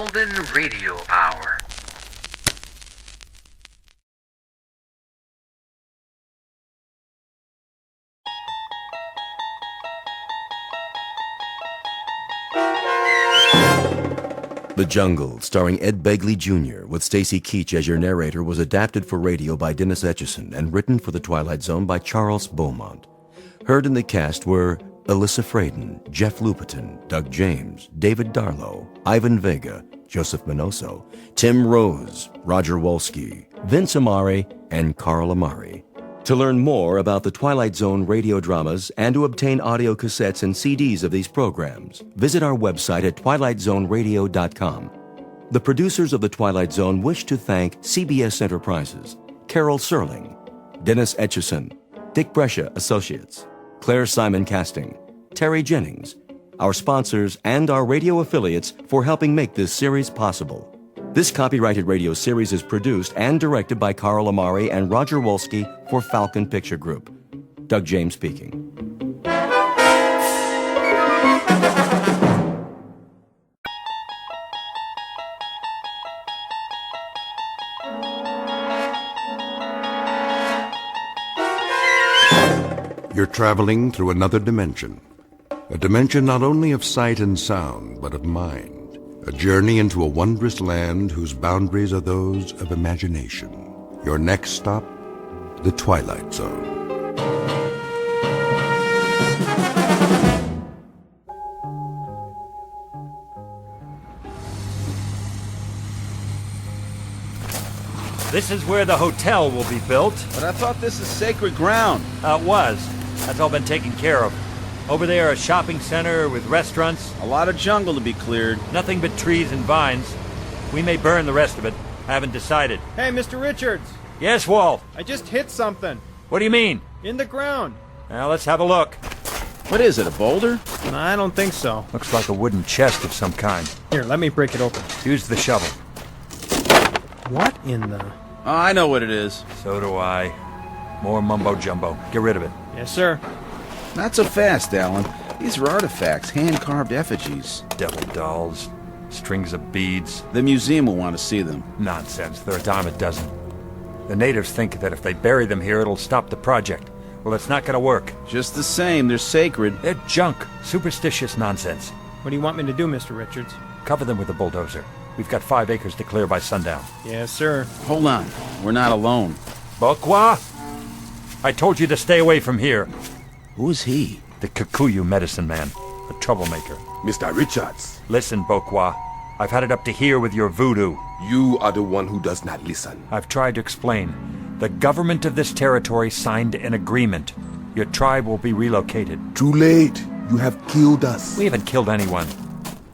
Golden Radio Hour. The Jungle, starring Ed Begley Jr., with Stacy Keach as your narrator, was adapted for radio by Dennis Etchison and written for The Twilight Zone by Charles Beaumont. Heard in the cast were Alyssa Fraden, Jeff Lupetin, Doug James, David Darlow, Ivan Vega, Joseph Minoso, Tim Rose, Roger Wolski, Vince Amari, and Carl Amari. To learn more about the Twilight Zone radio dramas and to obtain audio cassettes and CDs of these programs, visit our website at twilightzoneradio.com. The producers of The Twilight Zone wish to thank CBS Enterprises, Carol Serling, Dennis Etchison, Dick Brescia Associates, Claire Simon Casting, Terry Jennings, our sponsors, and our radio affiliates for helping make this series possible. This copyrighted radio series is produced and directed by Carl Amari and Roger Wolski for Falcon Picture Group. Doug James speaking. You're traveling through another dimension. A dimension not only of sight and sound, but of mind. A journey into a wondrous land whose boundaries are those of imagination. Your next stop, the Twilight Zone. This is where the hotel will be built. But I thought this is sacred ground. It was. That's all been taken care of. Over there, a shopping center with restaurants. A lot of jungle to be cleared. Nothing but trees and vines. We may burn the rest of it. I haven't decided. Hey, Mr. Richards. Yes, Walt? I just hit something. What do you mean? In the ground. Well, let's have a look. What is it, a boulder? I don't think so. Looks like a wooden chest of some kind. Here, let me break it open. Use the shovel. What in the... Oh, I know what it is. So do I. More mumbo-jumbo. Get rid of it. Yes, sir. Not so fast, Alan. These are artifacts, hand-carved effigies. Devil dolls. Strings of beads. The museum will want to see them. Nonsense. They're a dime a dozen. The natives think that if they bury them here, it'll stop the project. Well, it's not going to work. Just the same, they're sacred. They're junk. Superstitious nonsense. What do you want me to do, Mr. Richards? Cover them with a bulldozer. We've got 5 acres to clear by sundown. Yes, sir. Hold on. We're not alone. Bokwa? I told you to stay away from here. Who is he? The Kikuyu medicine man. A troublemaker. Mr. Richards. Listen, Bokwa. I've had it up to here with your voodoo. You are the one who does not listen. I've tried to explain. The government of this territory signed an agreement. Your tribe will be relocated. Too late. You have killed us. We haven't killed anyone.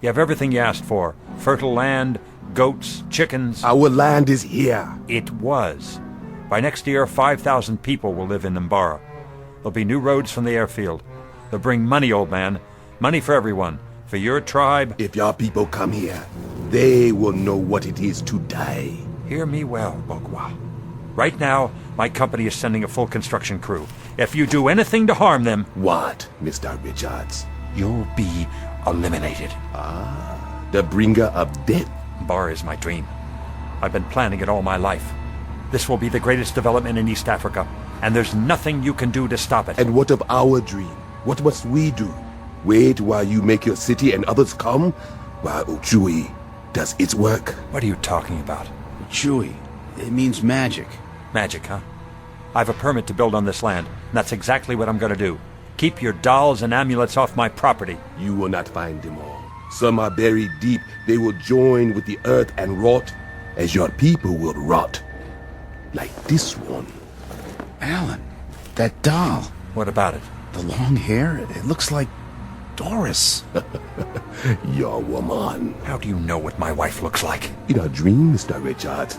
You have everything you asked for. Fertile land, goats, chickens. Our land is here. It was. By next year, 5,000 people will live in Mbara. There'll be new roads from the airfield. They'll bring money, old man. Money for everyone. For your tribe. If your people come here, they will know what it is to die. Hear me well, Bokwa. Right now, my company is sending a full construction crew. If you do anything to harm them... What, Mr. Richards? You'll be eliminated. The bringer of death. Mbara is my dream. I've been planning it all my life. This will be the greatest development in East Africa, and there's nothing you can do to stop it. And what of our dream? What must we do? Wait while you make your city and others come? While Uchui does its work? What are you talking about? Chewy. It means magic. Magic, huh? I've a permit to build on this land, and that's exactly what I'm going to do. Keep your dolls and amulets off my property. You will not find them all. Some are buried deep. They will join with the earth and rot, as your people will rot. Like this one. Alan, that doll. What about it? The long hair, it looks like Doris. Your woman. How do you know what my wife looks like? In our dream, Mr. Richards.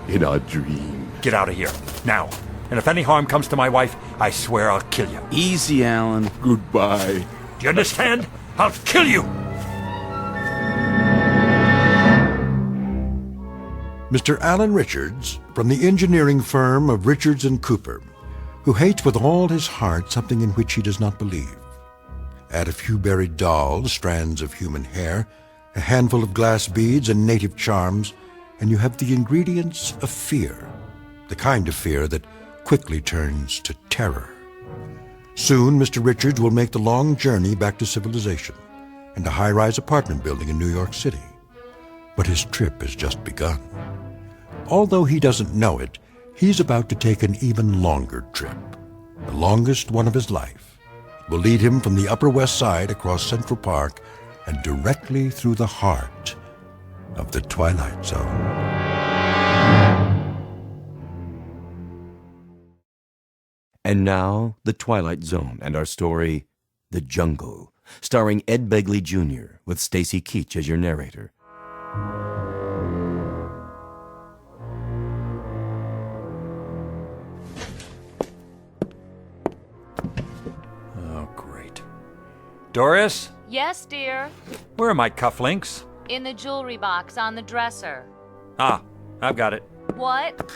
In our dream. Get out of here, now. And if any harm comes to my wife, I swear I'll kill you. Easy, Alan. Goodbye. Do you understand? I'll kill you! Mr. Alan Richards, from the engineering firm of Richards & Cooper, who hates with all his heart something in which he does not believe. Add a few buried dolls, strands of human hair, a handful of glass beads and native charms, and you have the ingredients of fear, the kind of fear that quickly turns to terror. Soon, Mr. Richards will make the long journey back to civilization and a high-rise apartment building in New York City. But his trip has just begun. Although he doesn't know it, he's about to take an even longer trip, the longest one of his life. It will lead him from the Upper West Side across Central Park and directly through the heart of the Twilight Zone. And now, The Twilight Zone and our story, The Jungle, starring Ed Begley Jr., with Stacy Keach as your narrator. Oh, great. Doris? Yes, dear. Where are my cufflinks? In the jewelry box on the dresser. Ah, I've got it. What?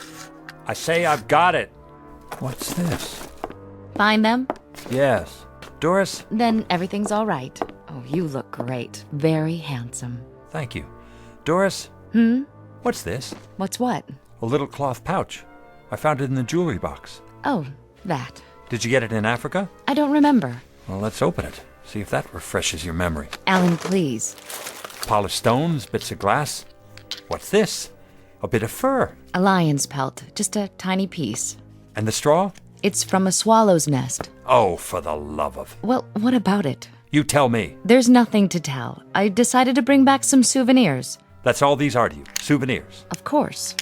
I say I've got it. What's this? Find them? Yes. Doris? Then everything's all right. Oh, you look great. Very handsome. Thank you. Doris? What's this? What's what? A little cloth pouch. I found it in the jewelry box. Oh, that. Did you get it in Africa? I don't remember. Well, let's open it. See if that refreshes your memory. Alan, please. Polished stones, bits of glass. What's this? A bit of fur. A lion's pelt. Just a tiny piece. And the straw? It's from a swallow's nest. Oh, for the love of... Well, what about it? You tell me. There's nothing to tell. I decided to bring back some souvenirs. That's all these are to you. Souvenirs. Of course.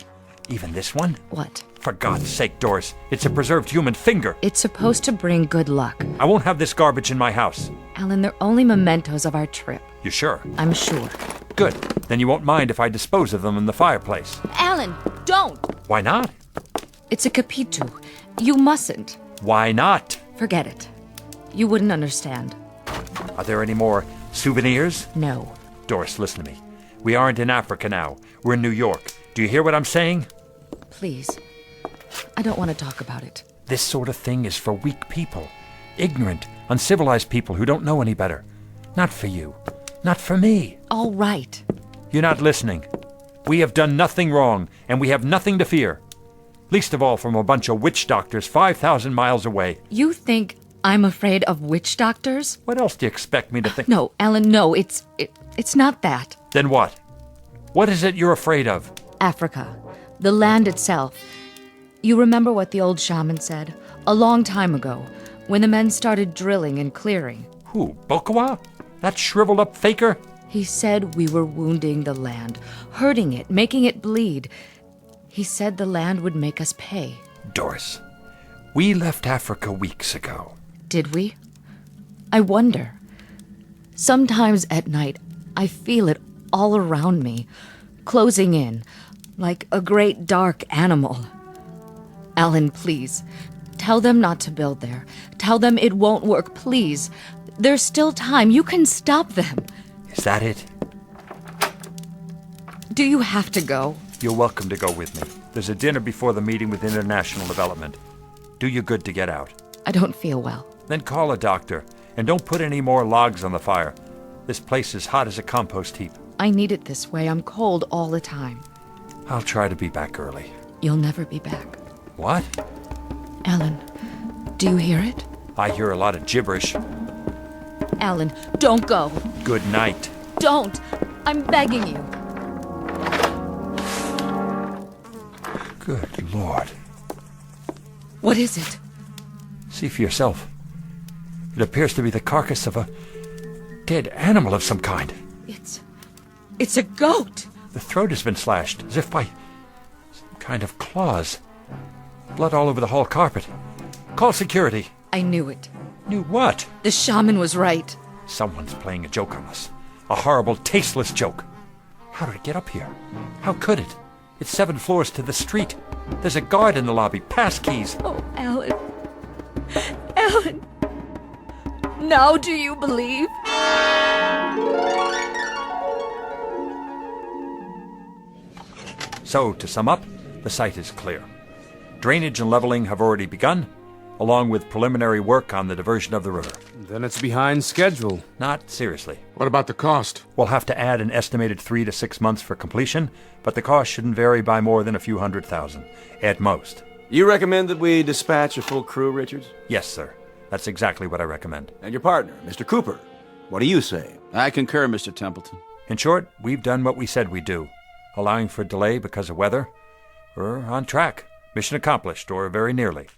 Even this one? What? For God's sake, Doris. It's a preserved human finger. It's supposed to bring good luck. I won't have this garbage in my house. Alan, they're only mementos of our trip. You sure? I'm sure. Good. Then you won't mind if I dispose of them in the fireplace. Alan, don't! Why not? It's a capitu. You mustn't. Why not? Forget it. You wouldn't understand. Are there any more souvenirs? No. Doris, listen to me. We aren't in Africa now. We're in New York. Do you hear what I'm saying? Please. I don't want to talk about it. This sort of thing is for weak people. Ignorant, uncivilized people who don't know any better. Not for you. Not for me. All right. You're not listening. We have done nothing wrong, and we have nothing to fear. Least of all from a bunch of witch doctors 5,000 miles away. You think I'm afraid of witch doctors? What else do you expect me to think? No, Alan, no. It's not that. Then what? What is it you're afraid of? Africa. The land itself. You remember what the old shaman said? A long time ago, when the men started drilling and clearing. Who, Bokawa? That shriveled up faker? He said we were wounding the land, hurting it, making it bleed. He said the land would make us pay. Doris, we left Africa weeks ago. Did we? I wonder. Sometimes at night, I feel it all around me, closing in, like a great dark animal. Alan, please, tell them not to build there. Tell them it won't work, please. There's still time. You can stop them. Is that it? Do you have to go? You're welcome to go with me. There's a dinner before the meeting with International Development. Do you good to get out. I don't feel well. Then call a doctor, and don't put any more logs on the fire. This place is hot as a compost heap. I need it this way. I'm cold all the time. I'll try to be back early. You'll never be back. What? Alan, do you hear it? I hear a lot of gibberish. Alan, don't go. Good night. Don't. I'm begging you. Good Lord. What is it? See for yourself. It appears to be the carcass of a dead animal of some kind. It's a goat. The throat has been slashed, as if by some kind of claws. Blood all over the hall carpet. Call security. I knew it. Knew what? The shaman was right. Someone's playing a joke on us. A horrible, tasteless joke. How did it get up here? How could it? It's 7 floors to the street. There's a guard in the lobby. Pass keys. Oh, Alan. Alan. Now do you believe? So, to sum up, the site is clear. Drainage and leveling have already begun. along with preliminary work on the diversion of the river. Then it's behind schedule. Not seriously. What about the cost? We'll have to add an estimated 3 to 6 months for completion, but the cost shouldn't vary by more than a few $100,000, at most. You recommend that we dispatch a full crew, Richards? Yes, sir. That's exactly what I recommend. And your partner, Mr. Cooper, what do you say? I concur, Mr. Templeton. In short, we've done what we said we'd do. Allowing for delay because of weather, we're on track. Mission accomplished, or very nearly.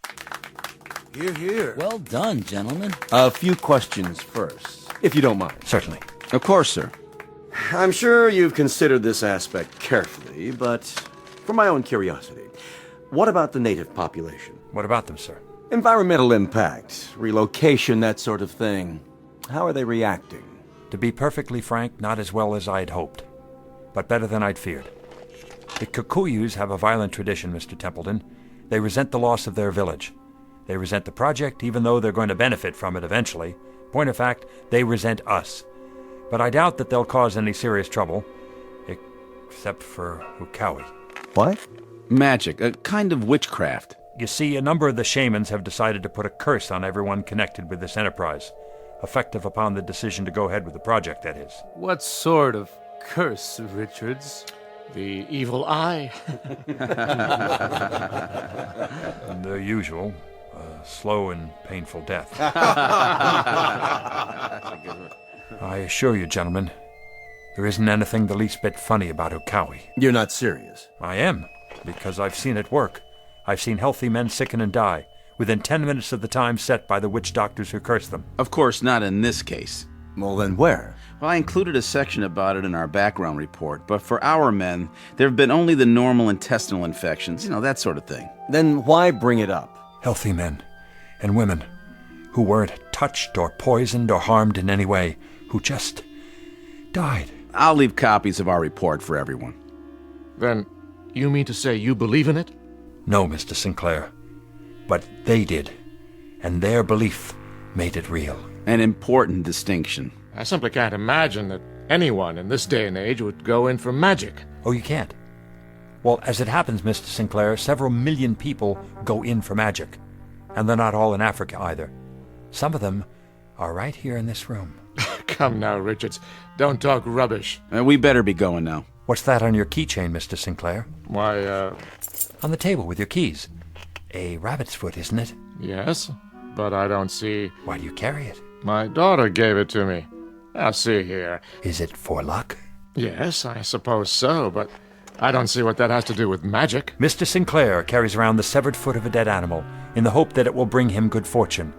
Hear, hear. Well done, gentlemen. A few questions first, if you don't mind. Certainly. Of course, sir. I'm sure you've considered this aspect carefully, but for my own curiosity, what about the native population? What about them, sir? Environmental impact, relocation, that sort of thing. How are they reacting? To be perfectly frank, not as well as I'd hoped, but better than I'd feared. The Kikuyus have a violent tradition, Mr. Templeton. They resent the loss of their village. They resent the project, even though they're going to benefit from it eventually. Point of fact, they resent us. But I doubt that they'll cause any serious trouble, except for Ukawi. What? Magic, a kind of witchcraft. You see, a number of the shamans have decided to put a curse on everyone connected with this enterprise, effective upon the decision to go ahead with the project, that is. What sort of curse, Richards? The evil eye? The usual, slow and painful death. I assure you, gentlemen, there isn't anything the least bit funny about Ukawi. You're not serious. I am, because I've seen it work. I've seen healthy men sicken and die within 10 minutes of the time set by the witch doctors who cursed them. Of course, not in this case. Well, then where? Well, I included a section about it in our background report, but for our men, there have been only the normal intestinal infections, that sort of thing. Then why bring it up? Healthy men and women who weren't touched or poisoned or harmed in any way, who just died. I'll leave copies of our report for everyone. Then, you mean to say you believe in it? No, Mr. Sinclair. But they did, and their belief made it real. An important distinction. I simply can't imagine that anyone in this day and age would go in for magic. Oh, you can't? Well, as it happens, Mr. Sinclair, several million people go in for magic. And they're not all in Africa either. Some of them are right here in this room. Come now, Richards. Don't talk rubbish. We better be going now. What's that on your keychain, Mr. Sinclair? Why, On the table with your keys. A rabbit's foot, isn't it? Yes, but I don't see... Why do you carry it? My daughter gave it to me. Now, see here. Is it for luck? Yes, I suppose so, but I don't see what that has to do with magic. Mr. Sinclair carries around the severed foot of a dead animal in the hope that it will bring him good fortune.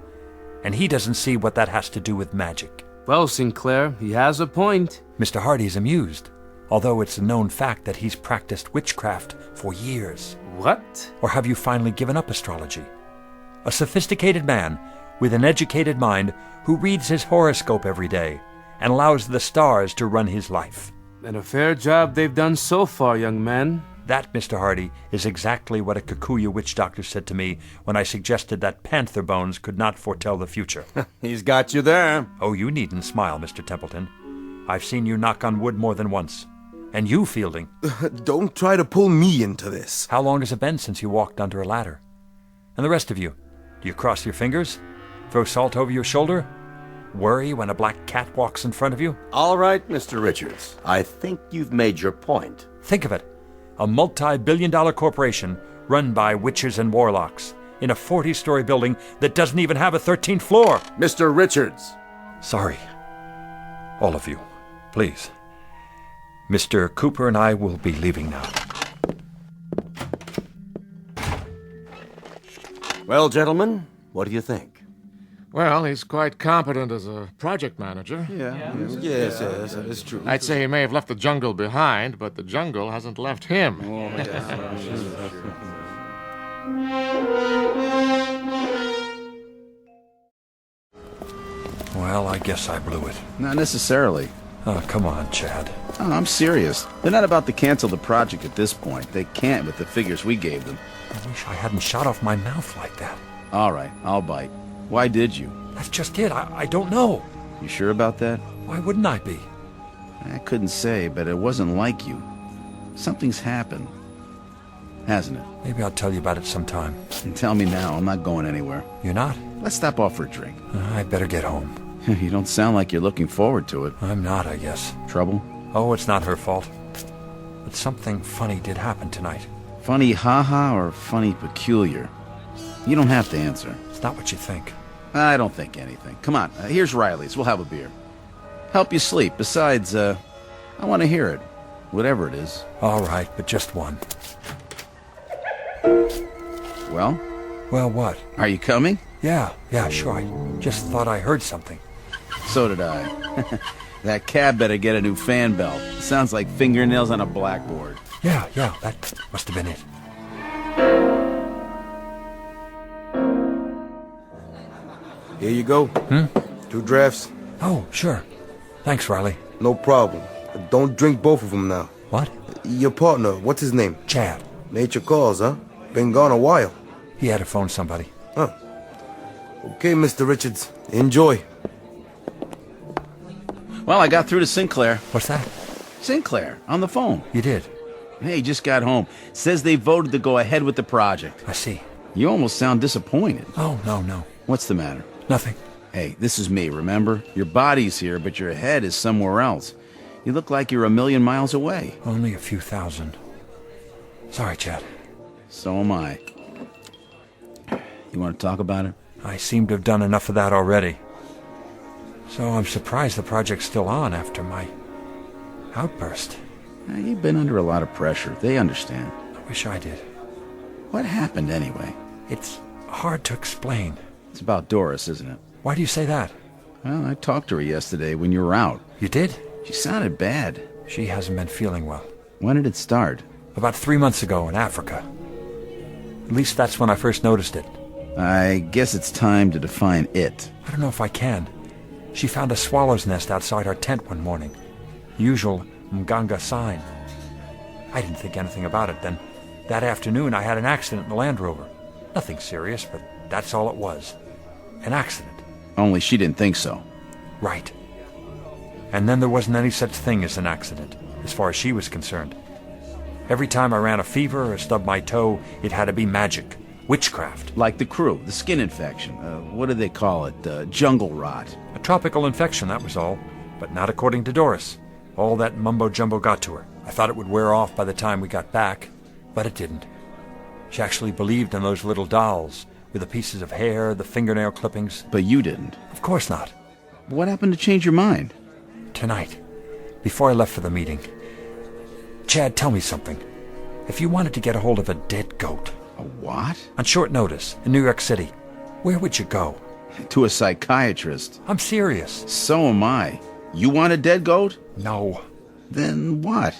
And he doesn't see what that has to do with magic. Well, Sinclair, he has a point. Mr. Hardy's amused, although it's a known fact that he's practiced witchcraft for years. What? Or have you finally given up astrology? A sophisticated man with an educated mind who reads his horoscope every day and allows the stars to run his life. And a fair job they've done so far, young man. That, Mr. Hardy, is exactly what a Kikuyu witch doctor said to me when I suggested that panther bones could not foretell the future. He's got you there. Oh, you needn't smile, Mr. Templeton. I've seen you knock on wood more than once. And you, Fielding. Don't try to pull me into this. How long has it been since you walked under a ladder? And the rest of you, do you cross your fingers? Throw salt over your shoulder? Worry when a black cat walks in front of you? All right, Mr. Richards. I think you've made your point. Think of it. A multi-billion-dollar corporation run by witches and warlocks in a 40-story building that doesn't even have a 13th floor. Mr. Richards. Sorry. All of you. Please. Mr. Cooper and I will be leaving now. Well, gentlemen, what do you think? Well, he's quite competent as a project manager. Yes, it's true. I'd say he may have left the jungle behind, but the jungle hasn't left him. Well, I guess I blew it. Not necessarily. Oh, come on, Chad. Oh, I'm serious. They're not about to cancel the project at this point. They can't with the figures we gave them. I wish I hadn't shot off my mouth like that. All right, I'll bite. Why did you? That's just it. I don't know. You sure about that? Why wouldn't I be? I couldn't say, but it wasn't like you. Something's happened. hasn't it? Maybe I'll tell you about it sometime. And tell me now, I'm not going anywhere. You're not? Let's stop off for a drink. I'd better get home. You don't sound like you're looking forward to it. I'm not, I guess. Trouble? Oh, it's not her fault. But something funny did happen tonight. Funny haha or funny peculiar? You don't have to answer. It's not what you think. I don't think anything. Come on, here's Riley's. We'll have a beer. Help you sleep. Besides, I want to hear it. Whatever it is. All right, but just one. Well? Well, what? Are you coming? Yeah, sure. I just thought I heard something. So did I. That cab better get a new fan belt. Sounds like fingernails on a blackboard. Yeah, that must have been it. Here you go. 2 drafts. Oh, sure. Thanks, Riley. No problem. Don't drink both of them now. What? Your partner, what's his name? Chad. Nature calls, huh? Been gone a while. He had to phone somebody. Huh. Okay, Mr. Richards. Enjoy. Well, I got through to Sinclair. What's that? Sinclair, on the phone. You did? Hey, just got home. Says they voted to go ahead with the project. I see. You almost sound disappointed. Oh, no. What's the matter? Nothing. Hey, this is me, remember? Your body's here, but your head is somewhere else. You look like you're a million miles away. Only a few thousand. Sorry, Chad. So am I. You want to talk about it? I seem to have done enough of that already. So I'm surprised the project's still on after my outburst. You've been under a lot of pressure. They understand. I wish I did. What happened anyway? It's hard to explain. It's about Doris, isn't it? Why do you say that? Well, I talked to her yesterday when you were out. You did? She sounded bad. She hasn't been feeling well. When did it start? About 3 months ago in Africa. At least that's when I first noticed it. I guess it's time to define it. I don't know if I can. She found a swallow's nest outside our tent one morning. Usual Mganga sign. I didn't think anything about it. Then that afternoon I had an accident in the Land Rover. Nothing serious, but that's all it was. An accident. Only she didn't think so. Right. And then there wasn't any such thing as an accident, as far as she was concerned. Every time I ran a fever or stubbed my toe, it had to be magic. Witchcraft. Like the crew, the skin infection. What do they call it? Jungle rot. A tropical infection, that was all. But not according to Doris. All that mumbo-jumbo got to her. I thought it would wear off by the time we got back, but it didn't. She actually believed in those little dolls, with the pieces of hair, the fingernail clippings. But you didn't. Of course not. What happened to change your mind? Tonight, before I left for the meeting. Chad, tell me something. If you wanted to get a hold of a dead goat... A what? On short notice, in New York City, where would you go? To a psychiatrist. I'm serious. So am I. You want a dead goat? No. Then what?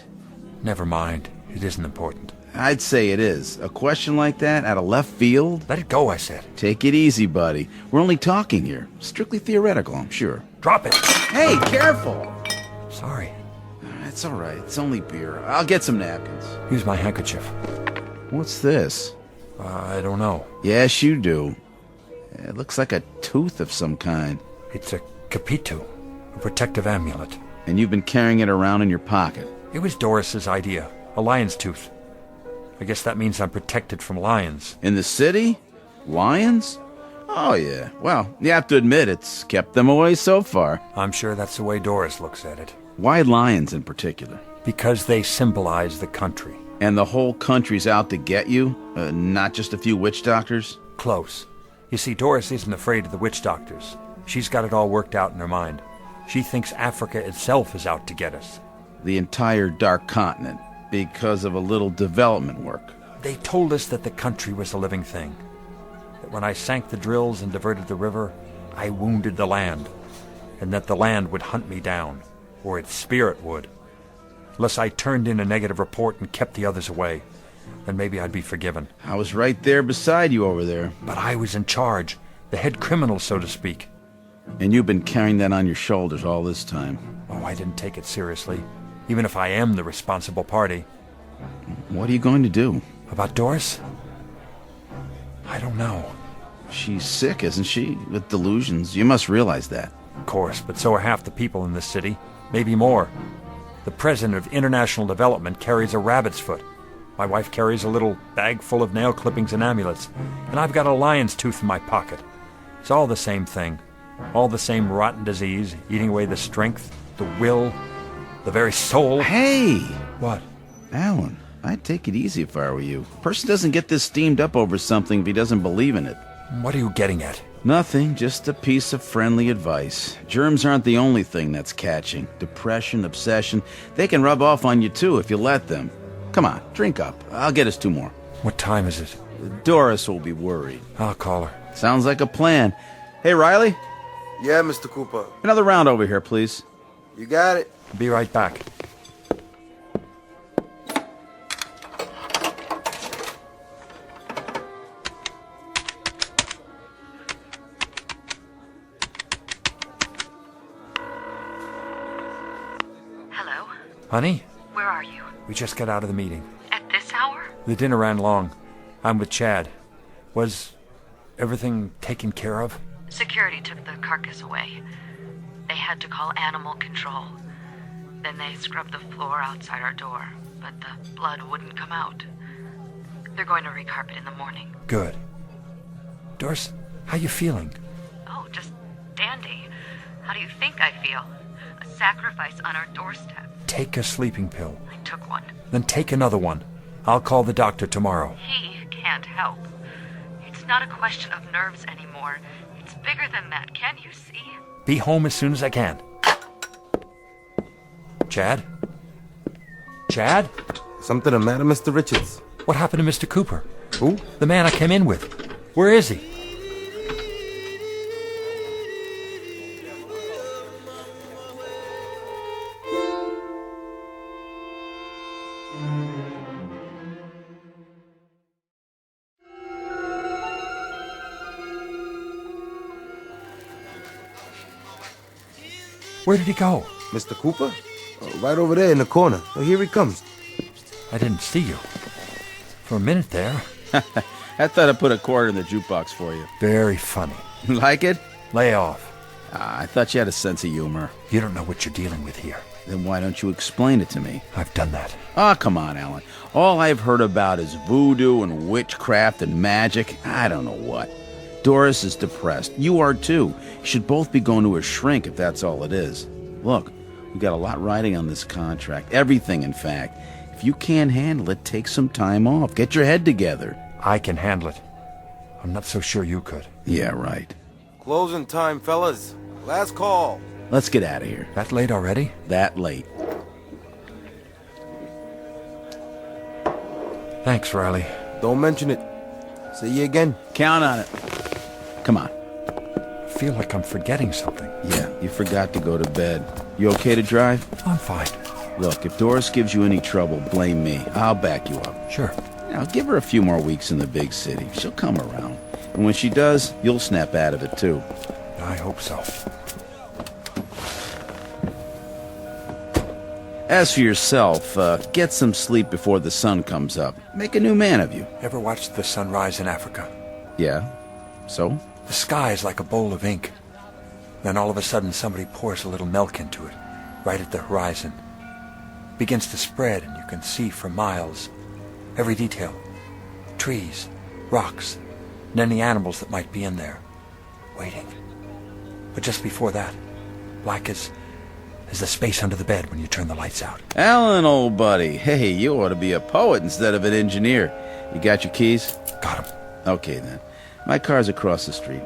Never mind. It isn't important. I'd say it is. A question like that out of left field? Let it go, I said. Take it easy, buddy. We're only talking here. Strictly theoretical, I'm sure. Drop it. Hey, careful! Sorry. It's all right. It's only beer. I'll get some napkins. Use my handkerchief. What's this? I don't know. Yes, you do. It looks like a tooth of some kind. It's a capitu, a protective amulet. And you've been carrying it around in your pocket. It was Doris's idea. A lion's tooth. I guess that means I'm protected from lions. In the city? Lions? Oh, yeah. Well, you have to admit it's kept them away so far. I'm sure that's the way Doris looks at it. Why lions in particular? Because they symbolize the country. And the whole country's out to get you? Not just a few witch doctors? Close. You see, Doris isn't afraid of the witch doctors. She's got it all worked out in her mind. She thinks Africa itself is out to get us. The entire Dark Continent, because of a little development work. They told us that the country was a living thing. That when I sank the drills and diverted the river, I wounded the land. And that the land would hunt me down. Or its spirit would. Unless I turned in a negative report and kept the others away. Then maybe I'd be forgiven. I was right there beside you over there. But I was in charge. The head criminal, so to speak. And you've been carrying that on your shoulders all this time. Oh, I didn't take it seriously. Even if I am the responsible party. What are you going to do? About Doris? I don't know. She's sick, isn't she? With delusions. You must realize that. Of course, but so are half the people in this city. Maybe more. The president of International Development carries a rabbit's foot. My wife carries a little bag full of nail clippings and amulets, and I've got a lion's tooth in my pocket. It's all the same thing. All the same rotten disease, eating away the strength, the will, the very soul. Hey! What? Alan, I'd take it easy if I were you. A person doesn't get this steamed up over something if he doesn't believe in it. What are you getting at? Nothing, just a piece of friendly advice. Germs aren't the only thing that's catching. Depression, obsession, they can rub off on you too if you let them. Come on, drink up. I'll get us 2 more. What time is it? Doris will be worried. I'll call her. Sounds like a plan. Hey, Riley, Yeah, Mr. Cooper. another round over here, please. You got it. Be right back. Hello? Honey, Where are you? we just got out of the meeting. At this hour? The dinner ran long. I'm with Chad. Was everything taken care of? Security took the carcass away. They had to call animal control. Then they scrubbed the floor outside our door, but the blood wouldn't come out. They're going to recarpet in the morning. Good. Doris, how you feeling? Oh, just dandy. How do you think I feel? A sacrifice on our doorstep. Take a sleeping pill. I took one. Then take another one. I'll call the doctor tomorrow. He can't help. It's not a question of nerves anymore. It's bigger than that, can't you see? Be home as soon as I can. Chad? Chad? Something the matter, Mr. Richards? What happened to Mr. Cooper? Who? The man I came in with. Where is he? Where did he go? Mr. Cooper? Right over there in the corner. Oh, here he comes. I didn't see you. For a minute there. I thought I put a quarter in the jukebox for you. Very funny. Like it? Lay off. I thought you had a sense of humor. You don't know what you're dealing with here. Then why don't you explain it to me? I've done that. Oh, come on, Alan. All I've heard about is voodoo and witchcraft and magic. I don't know what. Doris is depressed. You are too. You should both be going to a shrink if that's all it is. Look, we got a lot riding on this contract. Everything, in fact. If you can't handle it, take some time off. Get your head together. I can handle it. I'm not so sure you could. Yeah, right. Closing time, fellas. Last call. Let's get out of here. That late already? That late. Thanks, Riley. Don't mention it. See you again. Count on it. Come on. I feel like I'm forgetting something. Yeah, you forgot to go to bed. You okay to drive? I'm fine. Look, if Doris gives you any trouble, blame me. I'll back you up. Sure. Now, give her a few more weeks in the big city. She'll come around. And when she does, you'll snap out of it, too. I hope so. As for yourself, get some sleep before the sun comes up. Make a new man of you. Ever watched the sunrise in Africa? Yeah? So? The sky is like a bowl of ink. Then all of a sudden somebody pours a little milk into it, right at the horizon. It begins to spread and you can see for miles. Every detail. Trees, rocks, and any animals that might be in there. Waiting. But just before that, black as the space under the bed when you turn the lights out. Alan, old buddy. Hey, you ought to be a poet instead of an engineer. You got your keys? Got 'em. Okay, then. My car's across the street.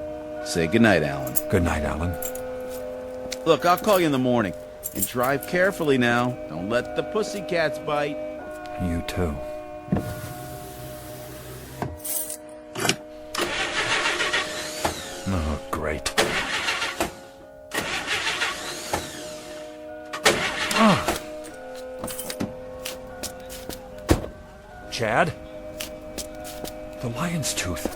Say goodnight, Alan. Good night, Alan. Look, I'll call you in the morning. And drive carefully now. Don't let the pussycats bite. You too. Oh, great. Chad? The lion's tooth.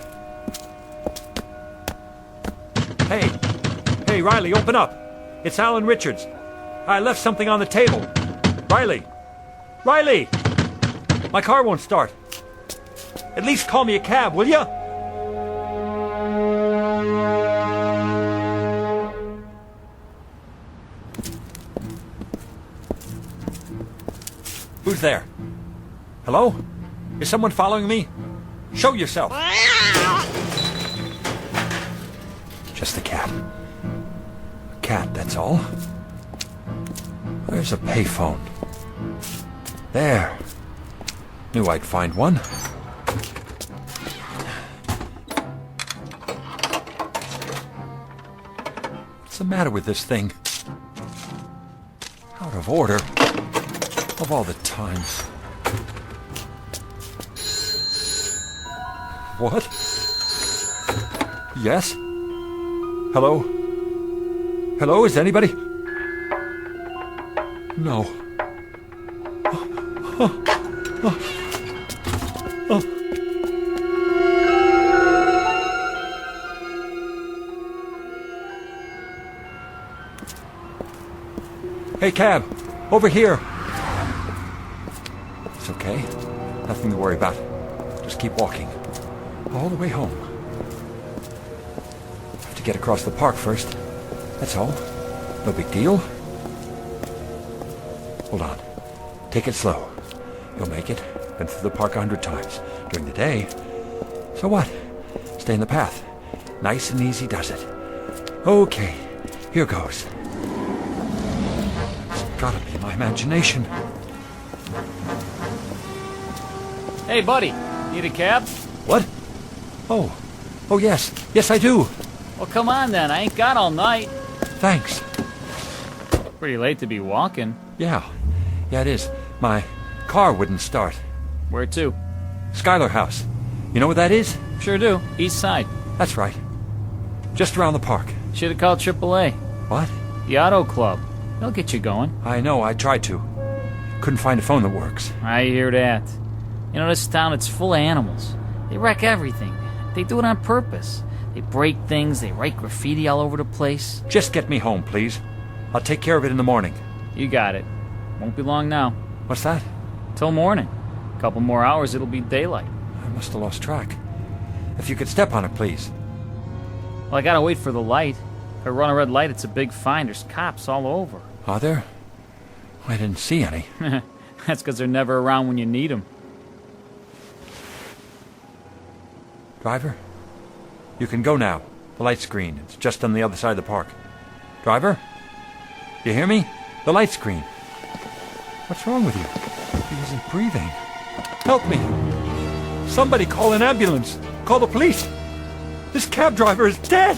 Hey! Hey, Riley, open up! It's Alan Richards. I left something on the table. Riley! Riley! My car won't start. At least call me a cab, will ya? Who's there? Hello? Is someone following me? Show yourself! Just a cat. A cat, that's all. Where's a payphone? There. Knew I'd find one. What's the matter with this thing? Out of order. Of all the times. What? Yes? Hello? Hello, is anybody? No. Hey, cab! Over here! It's okay. Nothing to worry about. Just keep walking. All the way home. Have to get across the park first. That's all. No big deal. Hold on. Take it slow. You'll make it. Been through the park 100 times. During the day. So what? Stay in the path. Nice and easy does it. Okay. Here goes. It's gotta be my imagination. Hey, buddy. Need a cab? What? Oh. Oh, yes. Yes, I do. Well, come on then. I ain't got all night. Thanks. Pretty late to be walking. Yeah. Yeah, it is. My car wouldn't start. Where to? Schuyler House. You know what that is? Sure do. East side. That's right. Just around the park. Should have called AAA. What? The Auto Club. They'll get you going. I know. I tried to. Couldn't find a phone that works. I hear that. You know, this town, it's full of animals. They wreck everything. They do it on purpose. They break things. They write graffiti all over the place. Just get me home, please. I'll take care of it in the morning. You got it. Won't be long now. What's that? Till morning. A couple more hours, it'll be daylight. I must have lost track. If you could step on it, please. Well, I gotta wait for the light. If I run a red light, it's a big fine. There's cops all over. Are there? I didn't see any. That's because they're never around when you need them. Driver? You can go now. The light's green. It's just on the other side of the park. Driver? You hear me? The light's green. What's wrong with you? He isn't breathing. Help me! Somebody call an ambulance! Call the police! This cab driver is dead!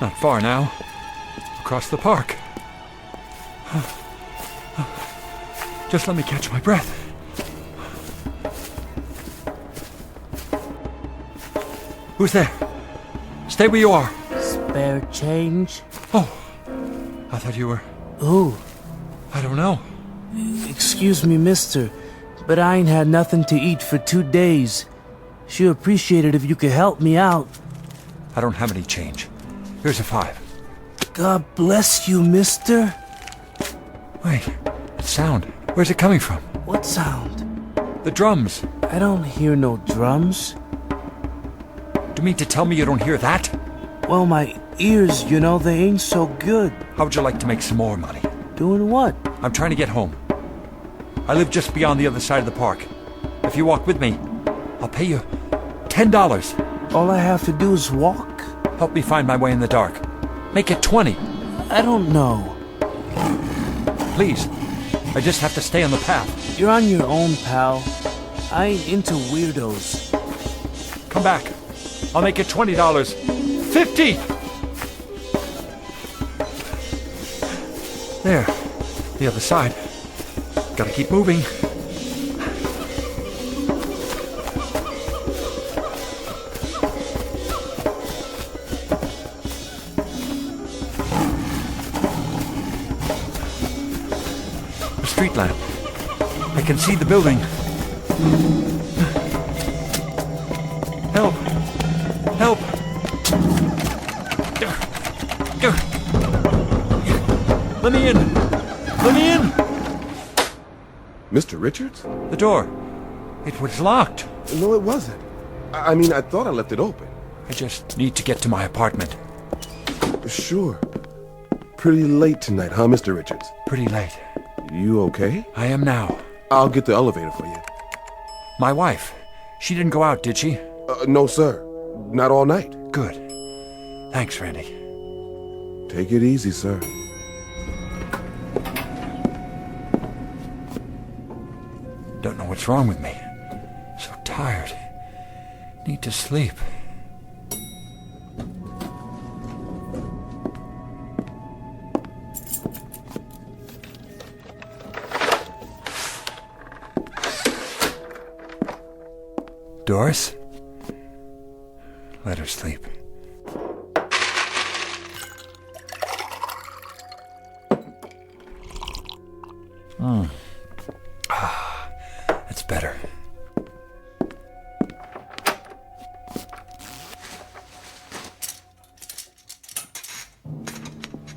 Not far now. Across the park. Just let me catch my breath. Who's there? Stay where you are. Spare change? Oh, I thought you were... Who? I don't know. Excuse me, mister, but I ain't had nothing to eat for 2 days. Sure appreciate it if you could help me out. I don't have any change. Here's a 5. God bless you, mister. Wait, that sound. Where's it coming from? What sound? The drums. I don't hear no drums. Do you mean to tell me you don't hear that? Well, my ears, you know, they ain't so good. How would you like to make some more money? Doing what? I'm trying to get home. I live just beyond the other side of the park. If you walk with me, I'll pay you $10. All I have to do is walk? Help me find my way in the dark. Make it 20. I don't know. Please. I just have to stay on the path. You're on your own, pal. I ain't into weirdos. Come back. I'll make it $20. 50! There. The other side. Gotta keep moving. A street lamp. I can see the building. Help! Help! Let me in! Let me in! Mr. Richards? The door. It was locked. No, it wasn't. I mean, I thought I left it open. I just need to get to my apartment. Sure. Pretty late tonight, huh, Mr. Richards? Pretty late. You okay? I am now. I'll get the elevator for you. My wife. She didn't go out, did she? No, sir. Not all night. Good. Thanks, Randy. Take it easy, sir. Don't know what's wrong with me. So tired. Need to sleep. Doris? Let her sleep. That's better.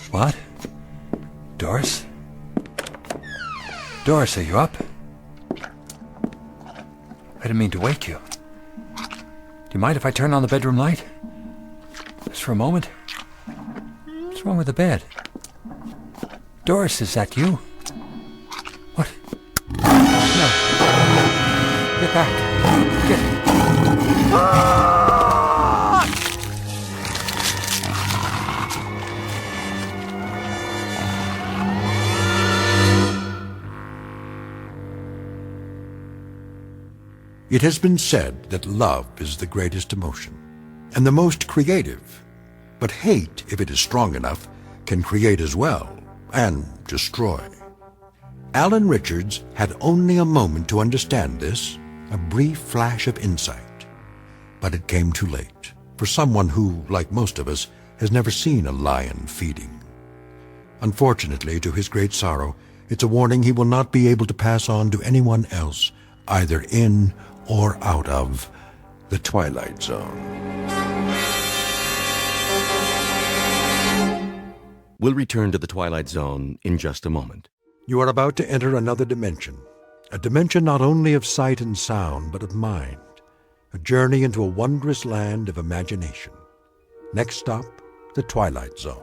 What? Doris? Doris, are you up? I didn't mean to wake you. Do you mind if I turn on the bedroom light? Just for a moment? What's wrong with the bed? Doris, is that you? What? No. Get back. Get... It has been said that love is the greatest emotion, and the most creative. But hate, if it is strong enough, can create as well, and destroy. Alan Richards had only a moment to understand this, a brief flash of insight. But it came too late, for someone who, like most of us, has never seen a lion feeding. Unfortunately, to his great sorrow, it's a warning he will not be able to pass on to anyone else, either in or out of the Twilight Zone. We'll return to the Twilight Zone in just a moment. You are about to enter another dimension, a dimension not only of sight and sound, but of mind, a journey into a wondrous land of imagination. Next stop, the Twilight Zone.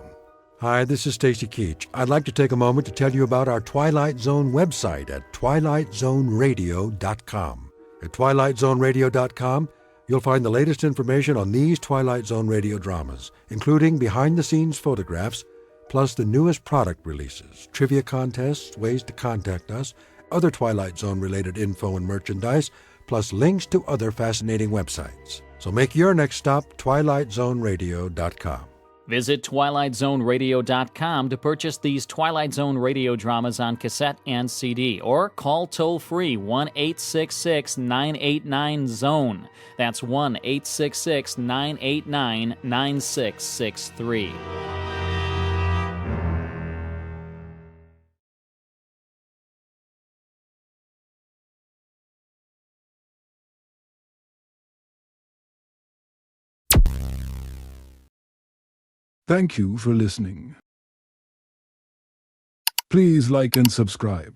Hi, this is Stacy Keach. I'd like to take a moment to tell you about our Twilight Zone website at twilightzoneradio.com. At twilightzoneradio.com, you'll find the latest information on these Twilight Zone radio dramas, including behind-the-scenes photographs, plus the newest product releases, trivia contests, ways to contact us, other Twilight Zone-related info and merchandise, plus links to other fascinating websites. So make your next stop twilightzoneradio.com. Visit twilightzoneradio.com to purchase these Twilight Zone radio dramas on cassette and CD, or call toll-free 1-866-989-ZONE. That's 1-866-989-9663. Thank you for listening. Please like and subscribe.